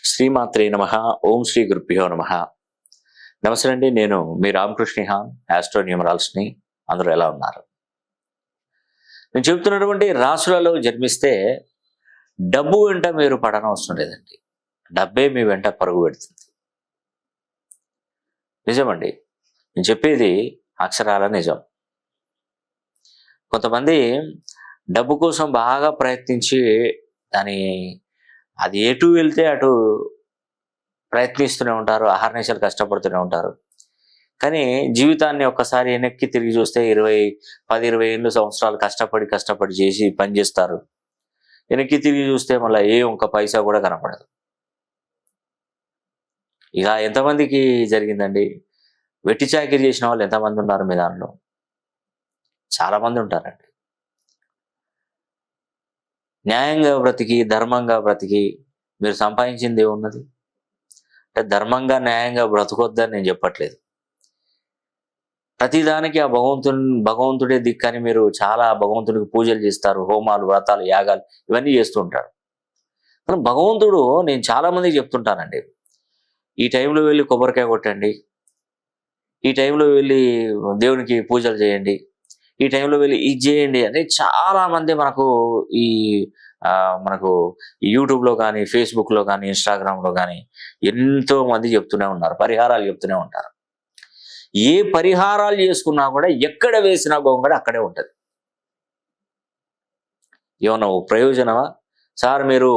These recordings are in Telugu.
శ్రీమాత్రే నమః. ఓం శ్రీ గురుభ్యో నమః. నమస్తే అండి. నేను మీ రామకృష్ణహాన్, ఆస్ట్రో న్యూమరాల్స్ని. అందరూ ఎలా ఉన్నారు? నేను చెబుతున్నటువంటి రాశులలో జన్మిస్తే డబ్బు వెంట మీరు పడనవసరం లేదండి. డబ్బే మీ వెంట పరుగు పెడుతుంది. నిజమండి, నేను చెప్పేది అక్షరాల నిజం. కొంతమంది డబ్బు కోసం బాగా ప్రయత్నించి అది ఎటు వెళ్తే అటు ప్రయత్నిస్తూనే ఉంటారు, అహర్నిశలు కష్టపడుతూనే ఉంటారు. కానీ జీవితాన్ని ఒక్కసారి వెనక్కి తిరిగి చూస్తే 10-20 ఏళ్ళు సంవత్సరాలు కష్టపడి చేసి పని చేస్తారు. వెనక్కి తిరిగి చూస్తే మళ్ళీ ఒక్క పైసా కూడా కనపడదు. ఇక ఎంతమందికి జరిగిందండి? వెట్టి చాకిరీ చేసిన వాళ్ళు ఎంతమంది ఉన్నారు మీ దానిలో? చాలామంది ఉంటారండి. న్యాయంగా బ్రతికి, ధర్మంగా బ్రతికి మీరు సంపాదించింది ఏమున్నది? అంటే ధర్మంగా, న్యాయంగా బ్రతకొద్దని నేను చెప్పట్లేదు. ప్రతిదానికి ఆ భగవంతుడే దిక్కని మీరు చాలా భగవంతుడికి పూజలు చేస్తారు, హోమాలు, వ్రతాలు, యాగాలు ఇవన్నీ చేస్తూ ఉంటారు. కానీ భగవంతుడు, నేను చాలా మందికి చెప్తుంటానండి, ఈ టైంలో వెళ్ళి కొబ్బరికాయ కొట్టండి, ఈ టైంలో వెళ్ళి దేవునికి పూజలు చేయండి, ఈ టైంలో వెళ్ళి ఇది చేయండి అని చాలా మంది మనకు యూట్యూబ్లో కానీ, ఫేస్బుక్లో కానీ, ఇన్స్టాగ్రామ్లో కానీ ఎంతో మంది చెప్తూనే ఉన్నారు, పరిహారాలు చెప్తూనే ఉంటారు. ఏ పరిహారాలు చేసుకున్నా కూడా ఎక్కడ వేసినా గొంగడ అక్కడే ఉంటుంది. ఏమన్నా ప్రయోజనమా? సార్ మీరు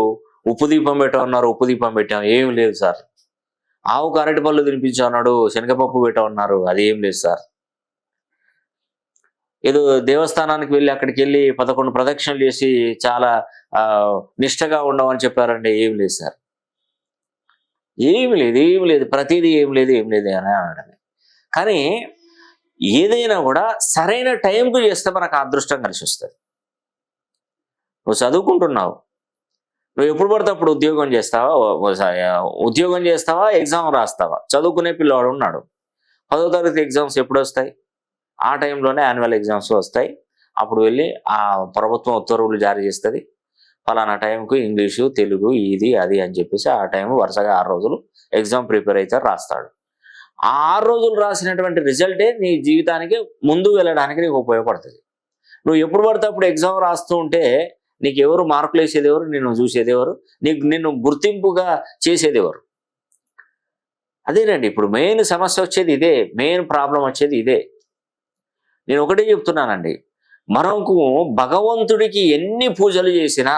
ఉప్పు దీపం పెట్టమన్నారు, ఉప్పు దీపం పెట్టాం, ఏం లేదు సార్. ఆవుకు అరటి పళ్ళు తినిపించమన్నాడు, శనగపప్పు పెట్టమన్నారు, అది ఏం లేదు సార్. ఏదో దేవస్థానానికి వెళ్ళి అక్కడికి వెళ్ళి 11 ప్రదక్షిణలు చేసి చాలా నిష్టగా ఉండమని చెప్పారండి, ఏం లేదు సార్. ఏమి లేదు, ప్రతిదీ ఏం లేదు అని అనడమే. కానీ ఏదైనా కూడా సరైన టైంకు చేస్తే మనకు అదృష్టం కలిసి వస్తుంది. నువ్వు చదువుకుంటున్నావు, నువ్వు ఎప్పుడు పడితే అప్పుడు ఉద్యోగం చేస్తావా, ఎగ్జామ్ రాస్తావా? చదువుకునే పిల్లవాడు ఉన్నాడు, 10వ తరగతి ఎగ్జామ్స్ ఎప్పుడు వస్తాయి? ఆ టైంలోనే యాన్యువల్ ఎగ్జామ్స్ వస్తాయి. అప్పుడు వెళ్ళి ఆ ప్రభుత్వం ఉత్తర్వులు జారీ చేస్తుంది, ఫలానా టైంకు ఇంగ్లీషు, తెలుగు, ఇది అది అని చెప్పేసి ఆ టైం వరుసగా 6 రోజులు ఎగ్జామ్ ప్రిపేర్ అయితే రాస్తాడు. ఆ 6 రోజులు రాసినటువంటి రిజల్టే నీ జీవితానికి ముందు వెళ్ళడానికి నీకు ఉపయోగపడుతుంది. నువ్వు ఎప్పుడు పడితే అప్పుడు ఎగ్జామ్ రాస్తూ ఉంటే నీకు ఎవరు మార్కులు వేసేది ఎవరు? నిన్ను చూసేది ఎవరు? నిన్ను గుర్తింపుగా చేసేది ఎవరు? అదేనండి ఇప్పుడు మెయిన్ సమస్య వచ్చేది ఇదే, మెయిన్ ప్రాబ్లం వచ్చేది ఇదే. నేను ఒకటే చెప్తున్నానండి, మనకు భగవంతుడికి ఎన్ని పూజలు చేసినా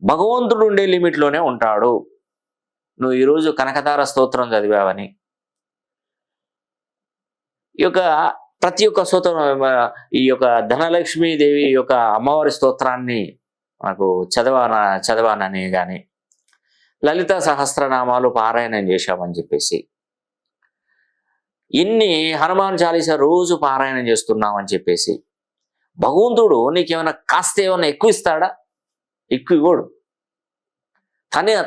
భగవంతుడు ఉండే లిమిట్లోనే ఉంటాడు. నువ్వు ఈరోజు కనకదార స్తోత్రం చదివావని, ఈ యొక్క ప్రతి ఒక్క స్తోత్రం, ఈ యొక్క ధనలక్ష్మీదేవి యొక్క అమ్మవారి స్తోత్రాన్ని మనకు చదవానని కానీ, లలిత సహస్రనామాలు పారాయణం చేశామని చెప్పేసి, ఇన్ని హనుమాన్ చాలీసా రోజు పారాయణం చేస్తున్నామని చెప్పేసి, భగవంతుడు నీకేమైనా కాస్త ఏమైనా ఎక్కువ ఇస్తాడా? ఎక్కువ ఇవ్వడు.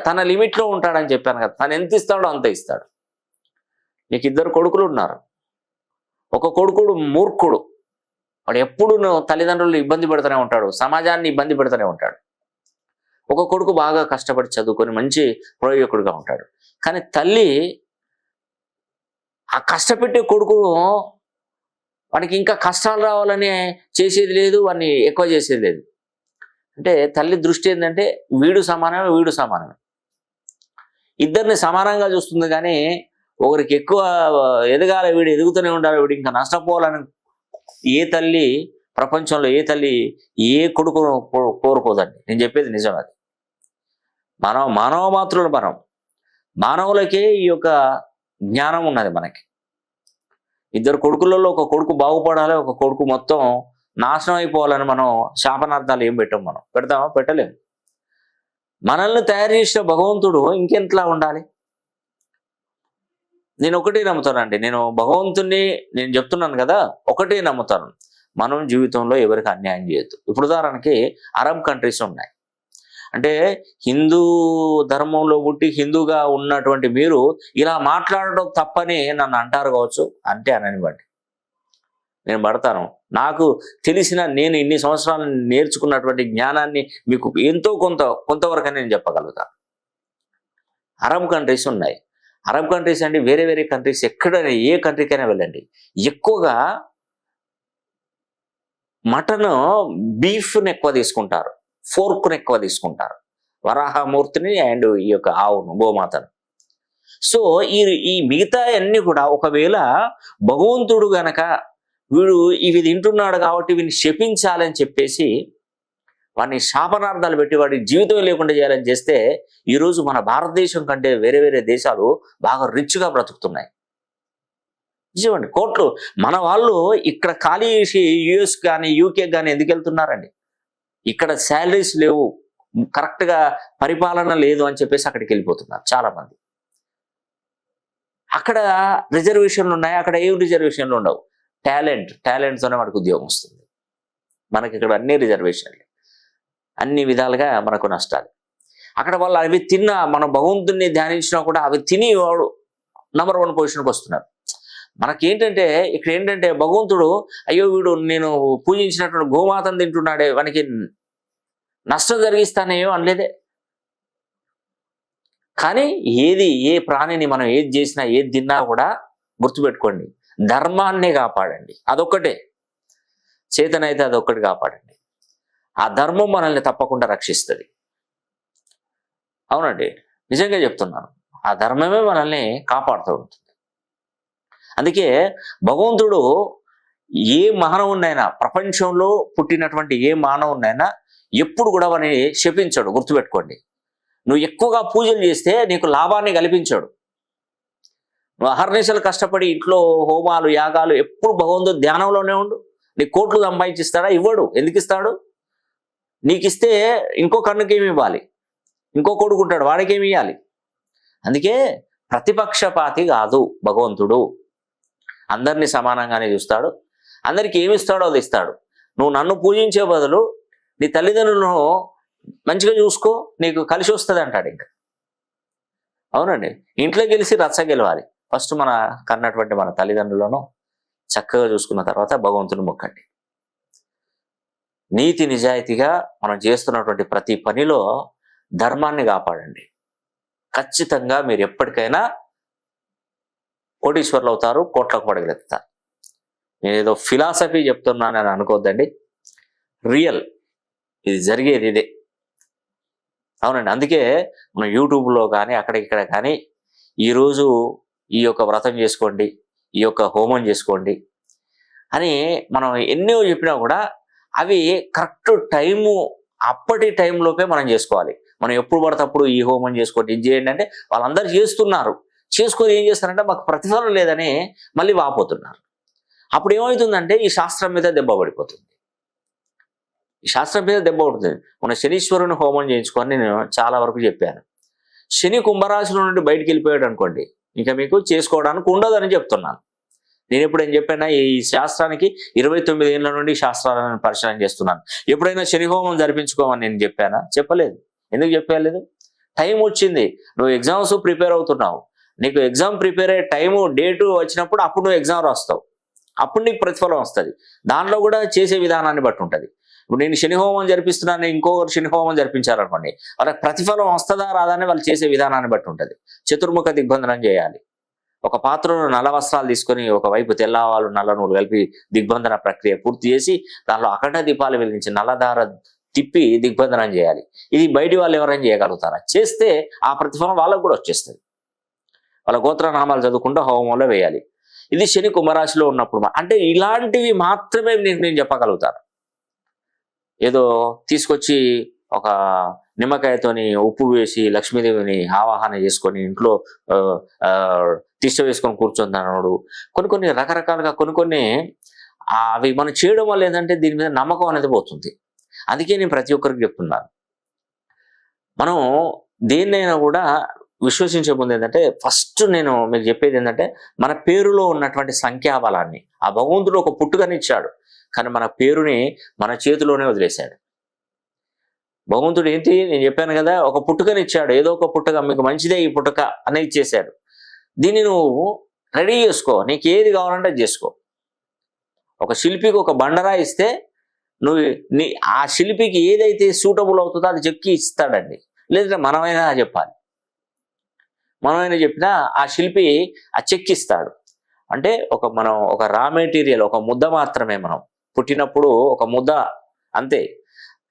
తన లిమిట్లో ఉంటాడని చెప్పాను కదా, తను ఎంత ఇస్తాడో అంత ఇస్తాడు. నీకు 2 కొడుకులు ఉన్నారు. ఒక కొడుకుడు మూర్ఖుడు, వాడు ఎప్పుడు తల్లిదండ్రులు ఇబ్బంది పెడుతూనే ఉంటాడు, సమాజాన్ని ఇబ్బంది పెడుతూనే ఉంటాడు. ఒక కొడుకు బాగా కష్టపడి చదువుకొని మంచి ప్రయోజకుడుగా ఉంటాడు. కానీ తల్లి ఆ కష్టపెట్టే కొడుకును వానికి ఇంకా కష్టాలు రావాలని చేసేది లేదు, వాడిని ఎక్కువ చేసేది లేదు. అంటే తల్లి దృష్టి ఏంటంటే వీడు సమానమే. ఇద్దరిని సమానంగా చూస్తుంది. కానీ ఒకరికి ఎక్కువ ఎదగాలి, వీడు ఎదుగుతూనే ఉండాలి, వీడు ఇంకా నష్టపోవాలని ప్రపంచంలో ఏ తల్లి ఏ కొడుకును కోరుకోదండి. నేను చెప్పేది నిజం. అది మానవ మాతృలు మానవులకే ఈ యొక్క జ్ఞానం ఉన్నది. మనకి 2 కొడుకులలో ఒక కొడుకు బాగుపడాలి, ఒక కొడుకు మొత్తం నాశనం అయిపోవాలని మనం శాపనార్థాలు ఏం మనం పెడతామా? పెట్టలేము. మనల్ని తయారు చేసిన భగవంతుడు ఇంకెంతలా ఉండాలి? నేను ఒకటే నమ్ముతానండి, నేను చెప్తున్నాను కదా, ఒకటే నమ్ముతాను, మనం జీవితంలో ఎవరికి అన్యాయం చేయొద్దు. ఇప్పుడు ఉదాహరణకి అరబ్ కంట్రీస్ ఉన్నాయి. అంటే హిందూ ధర్మంలో పుట్టి హిందూగా ఉన్నటువంటి మీరు ఇలా మాట్లాడడం తప్పని నన్ను అంటారు కావచ్చు, అంటే అననివ్వండి, నేను పడతాను. నాకు నేను ఇన్ని సంవత్సరాలు నేర్చుకున్నటువంటి జ్ఞానాన్ని మీకు ఎంతో కొంతవరకు నేను చెప్పగలుగుతాను. అరబ్ కంట్రీస్ ఉన్నాయి. అరబ్ కంట్రీస్ అంటే వేరే వేరే కంట్రీస్, ఎక్కడైనా ఏ కంట్రీకైనా వెళ్ళండి, ఎక్కువగా మటన్ బీఫ్ని ఎక్కువ తీసుకుంటారు, ఫోర్క్ను ఎక్కువ తీసుకుంటారు, వరాహమూర్తిని అండ్ ఈ యొక్క ఆవును, గోమాతను. సో ఈ ఈ మిగతా అన్ని కూడా ఒకవేళ భగవంతుడు గనక వీడు ఇవి తింటున్నాడు కాబట్టి వీడిని శపించాలని చెప్పేసి వాడిని శాపనార్థాలు పెట్టి వాడి జీవితం లేకుండా చేయాలని చేస్తే ఈరోజు మన భారతదేశం కంటే వేరే వేరే దేశాలు బాగా రిచ్గా బ్రతుకుతున్నాయి. నిజమండి, కోట్లు. మన వాళ్ళు ఇక్కడ ఖాళీ చేసి యుఎస్ కానీ యూకే కానీ ఎందుకు వెళ్తున్నారండి? ఇక్కడ శాలరీస్ లేవు, కరెక్ట్గా పరిపాలన లేదు అని చెప్పేసి అక్కడికి వెళ్ళిపోతున్నారు చాలా మంది. అక్కడ రిజర్వేషన్లు ఉన్నాయి, అక్కడ ఏం రిజర్వేషన్లు ఉండవు. టాలెంట్తోనే మనకు ఉద్యోగం వస్తుంది. మనకి ఇక్కడ అన్ని రిజర్వేషన్లు, అన్ని విధాలుగా మనకు నష్టాలు. అక్కడ వాళ్ళు అవి తిన్నా, మనం భగవంతుడిని ధ్యానించినా కూడా అవి తిని వాడు నంబర్ 1 పొజిషన్కి వస్తున్నారు. మనకేంటంటే ఇక్కడ ఏంటంటే భగవంతుడు అయ్యో వీడు నేను పూజించినటువంటి గోమాతను తింటున్నాడే, వానికి నష్టం జరిగిస్తానేమో అనలేదే. కానీ ఏ ప్రాణిని మనం ఏది చేసినా ఏది తిన్నా కూడా గుర్తుపెట్టుకోండి, ధర్మాన్నే కాపాడండి. అదొక్కటే చేతనైతే అదొక్కటి కాపాడండి. ఆ ధర్మం మనల్ని తప్పకుండా రక్షిస్తుంది. అవునండి, నిజంగా చెప్తున్నాను, ఆ ధర్మమే మనల్ని కాపాడుతూ ఉంటుంది. అందుకే భగవంతుడు ఏ మానవునైనా, ప్రపంచంలో పుట్టినటువంటి ఏ మానవునైనా ఎప్పుడు కూడా వాడిని శపించాడు. గుర్తుపెట్టుకోండి, నువ్వు ఎక్కువగా పూజలు చేస్తే నీకు లాభాన్ని కల్పించాడు. నువ్వు అహర్నిశలు కష్టపడి ఇంట్లో హోమాలు యాగాలు ఎప్పుడు భగవంతుడు ధ్యానంలోనే ఉండు. నీ కోట్లు సంపాదించిస్తాడా? ఇవ్వడు. ఎందుకు ఇస్తాడు? నీకు ఇస్తే ఇంకో కన్నుకేమి ఇవ్వాలి, ఇంకో కొడుకుంటాడు, వాడికేమి ఇవ్వాలి. అందుకే ప్రతిపక్షపాతి కాదు భగవంతుడు, అందరినీ సమానంగానే చూస్తాడు. అందరికి ఏమి ఇస్తాడో అది ఇస్తాడు. నువ్వు నన్ను పూజించే బదులు నీ తల్లిదండ్రులను మంచిగా చూసుకో, నీకు కలిసి వస్తుంది అంటాడు. ఇంకా అవునండి, ఇంట్లో గెలిచి రచ్చ గెలవాలి. ఫస్ట్ మన కన్నటువంటి మన తల్లిదండ్రులను చక్కగా చూసుకున్న తర్వాత భగవంతుని మొక్కండి. నీతి నిజాయితీగా మనం చేస్తున్నటువంటి ప్రతి పనిలో ధర్మాన్ని కాపాడండి. ఖచ్చితంగా మీరు ఎప్పటికైనా కోటీశ్వర్లు అవుతారు, కోట్లకు పడగలుగుతారు. నేను ఏదో ఫిలాసఫీ చెప్తున్నానని అనుకోవద్దండి, రియల్, ఇది జరిగేది ఇదే. అవునండి, అందుకే మనం యూట్యూబ్లో కానీ అక్కడ ఇక్కడ కానీ ఈరోజు ఈ యొక్క వ్రతం చేసుకోండి, ఈ యొక్క హోమం చేసుకోండి అని మనం ఎన్నో చెప్పినా కూడా అవి కరెక్ట్ టైము, అప్పటి టైంలోపే మనం చేసుకోవాలి. మనం ఎప్పుడు పడితే అప్పుడు ఈ హోమం చేసుకోండి, ఇది చేయండి అంటే వాళ్ళందరూ చేస్తున్నారు. చేసుకొని ఏం చేస్తారంటే మాకు ప్రతిఫలం లేదని మళ్ళీ వాపోతున్నారు. అప్పుడు ఏమవుతుందంటే ఈ శాస్త్రం మీద దెబ్బ పడిపోతుంది. ఈ శాస్త్రం మీద దెబ్బ పడుతుంది. మన శనీశ్వరుని హోమం చేయించుకొని నేను చాలా వరకు చెప్పాను. శని కుంభరాశిలో నుండి బయటికి వెళ్ళిపోయాడు అనుకోండి, ఇంకా మీకు చేసుకోవడానికి ఉండదని చెప్తున్నాను. నేను ఎప్పుడు ఏం చెప్పానా, ఈ శాస్త్రానికి 29 ఏళ్ళ నుండి శాస్త్రాలను పరిశీలన చేస్తున్నాను. ఎప్పుడైనా శని హోమం జరిపించుకోమని నేను చెప్పానా? చెప్పలేదు. ఎందుకు చెప్పలేదు? టైం వచ్చింది, నువ్వు ఎగ్జామ్స్ ప్రిపేర్ అవుతున్నావు, నీకు ఎగ్జామ్ ప్రిపేర్ అయ్యే టైము డేటు వచ్చినప్పుడు అప్పుడు నువ్వు ఎగ్జామ్ రాస్తావు, అప్పుడు నీకు ప్రతిఫలం వస్తుంది. దాంట్లో కూడా చేసే విధానాన్ని బట్టి ఉంటుంది. ఇప్పుడు నేను శని హోమం జరిపిస్తున్నాను, ఇంకొకరు శని హోమం జరిపించారనుకోండి, వాళ్ళకి ప్రతిఫలం వస్తుందా రాదా అని వాళ్ళు చేసే విధానాన్ని బట్టి ఉంటుంది. చతుర్ముఖ దిగ్బంధనం చేయాలి. ఒక పాత్రలో నల్ల వస్త్రాలు తీసుకొని ఒకవైపు తెల్లవాళ్ళు నల్ల నూలు కలిపి దిగ్బంధన ప్రక్రియ పూర్తి చేసి దానిలో అఖండ దీపాలు వెలిగించి నల్లదార తిప్పి దిగ్బంధనం చేయాలి. ఇది బయటి వాళ్ళు ఎవరైనా చేయగలుగుతారా? చేస్తే ఆ ప్రతిఫలం వాళ్ళకు కూడా వచ్చేస్తుంది. వాళ్ళ గోత్రనామాలు చదువుకుంటూ హోమంలో వేయాలి. ఇది శని కుంభరాశిలో ఉన్నప్పుడు అంటే ఇలాంటివి మాత్రమే నేను చెప్పగలుగుతాను. ఏదో తీసుకొచ్చి ఒక నిమ్మకాయతోని ఉప్పు వేసి లక్ష్మీదేవిని ఆవాహన చేసుకొని ఇంట్లో తిష్ట వేసుకొని కూర్చున్నాడు. కొన్ని రకరకాలుగా కొన్ని అవి మనం చేయడం వల్ల ఏంటంటే దీని మీద నమ్మకం అనేది పోతుంది. అందుకే నేను ప్రతి ఒక్కరికి చెప్తున్నాను, మనం దేన్నైనా కూడా విశ్వసించే ముందు ఏంటంటే ఫస్ట్ నేను మీకు చెప్పేది ఏంటంటే మన పేరులో ఉన్నటువంటి సంఖ్యాబలాన్ని ఆ భగవంతుడు ఒక పుట్టుకనిచ్చాడు, కానీ మన పేరుని మన చేతిలోనే వదిలేశాడు. భగవంతుడు ఏంటి, నేను చెప్పాను కదా, ఒక పుట్టుకనిచ్చాడు, ఏదో ఒక పుట్టుక, మీకు మంచిదే ఈ పుట్టుక అనేది ఇచ్చేశాడు. దీన్ని నువ్వు రెడీ చేసుకో, నీకు ఏది కావాలంటే అది చేసుకో. ఒక శిల్పికి ఒక బండరా ఇస్తే నువ్వు ఆ శిల్పికి ఏదైతే సూటబుల్ అవుతుందో అది చెక్కి ఇస్తాడండి, లేదంటే మనమైనా చెప్పాలి. మనం ఆయన చెప్పినా ఆ శిల్పి ఆ చెక్కిస్తాడు. అంటే మనం ఒక రా మెటీరియల్, ఒక ముద్ద మాత్రమే. మనం పుట్టినప్పుడు ఒక ముద్ద అంతే.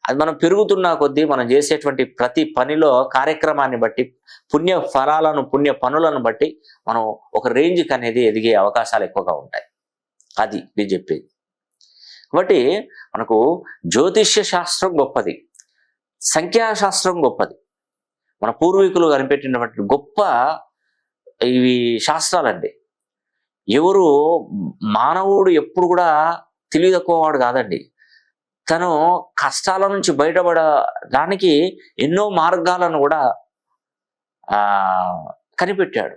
అది మనం పెరుగుతున్న కొద్దీ మనం చేసేటువంటి ప్రతి పనిలో కార్యక్రమాన్ని బట్టి, పుణ్య పనులను బట్టి మనం ఒక రేంజ్కి అనేది ఎదిగే అవకాశాలు ఎక్కువగా ఉంటాయి. అది నేను చెప్పేది. కాబట్టి మనకు జ్యోతిష్య శాస్త్రం గొప్పది, సంఖ్యాశాస్త్రం గొప్పది. మన పూర్వీకులు కనిపెట్టినటువంటి గొప్ప ఇవి శాస్త్రాలండి. ఎవరు మానవుడు ఎప్పుడు కూడా తెలివి తక్కువవాడు కాదండి. తను కష్టాల నుంచి బయటపడడానికి ఎన్నో మార్గాలను కూడా కనిపెట్టాడు.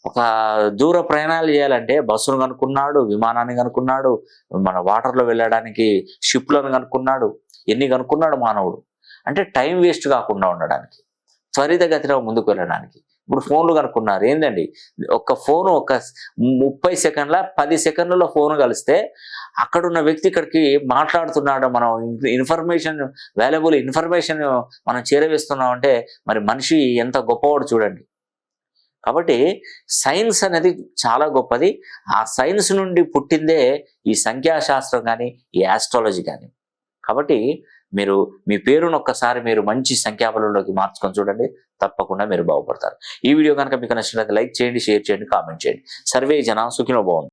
ఒక దూర ప్రయాణాలు చేయాలంటే బస్సును కనుక్కున్నాడు, విమానాన్ని కనుక్కున్నాడు, మన వాటర్లో వెళ్ళడానికి షిప్లను కనుక్కున్నాడు. ఎన్ని కనుక్కున్నాడు మానవుడు అంటే టైం వేస్ట్ కాకుండా ఉండడానికి, త్వరితగతిలో ముందుకు వెళ్ళడానికి. ఇప్పుడు ఫోన్లు కనుక్కున్నారు. ఏందండి, ఒక ఫోను ఒక 30 సెకండ్ల 10 సెకండ్లలో ఫోన్ కలిస్తే అక్కడున్న వ్యక్తి ఇక్కడికి మాట్లాడుతున్నాడు. మనం వాల్యుబుల్ ఇన్ఫర్మేషన్ మనం చేరవేస్తున్నాం అంటే మరి మనిషి ఎంత గొప్పవాడు చూడండి. కాబట్టి సైన్స్ అనేది చాలా గొప్పది. ఆ సైన్స్ నుండి పుట్టిందే ఈ సంఖ్యాశాస్త్రం కానీ, ఈ ఆస్ట్రాలజీ కానీ. కాబట్టి మీరు మీ పేరును ఒక్కసారి మీరు మంచి సంఖ్యాబలంలోకి మార్చుకొని చూడండి, తప్పకుండా మీరు బాగుపడతారు. ఈ వీడియో కనుక మీకు నచ్చినట్లయితే లైక్ చేయండి, షేర్ చేయండి, కామెంట్ చేయండి. సర్వే జన సుఖినో భవంతు.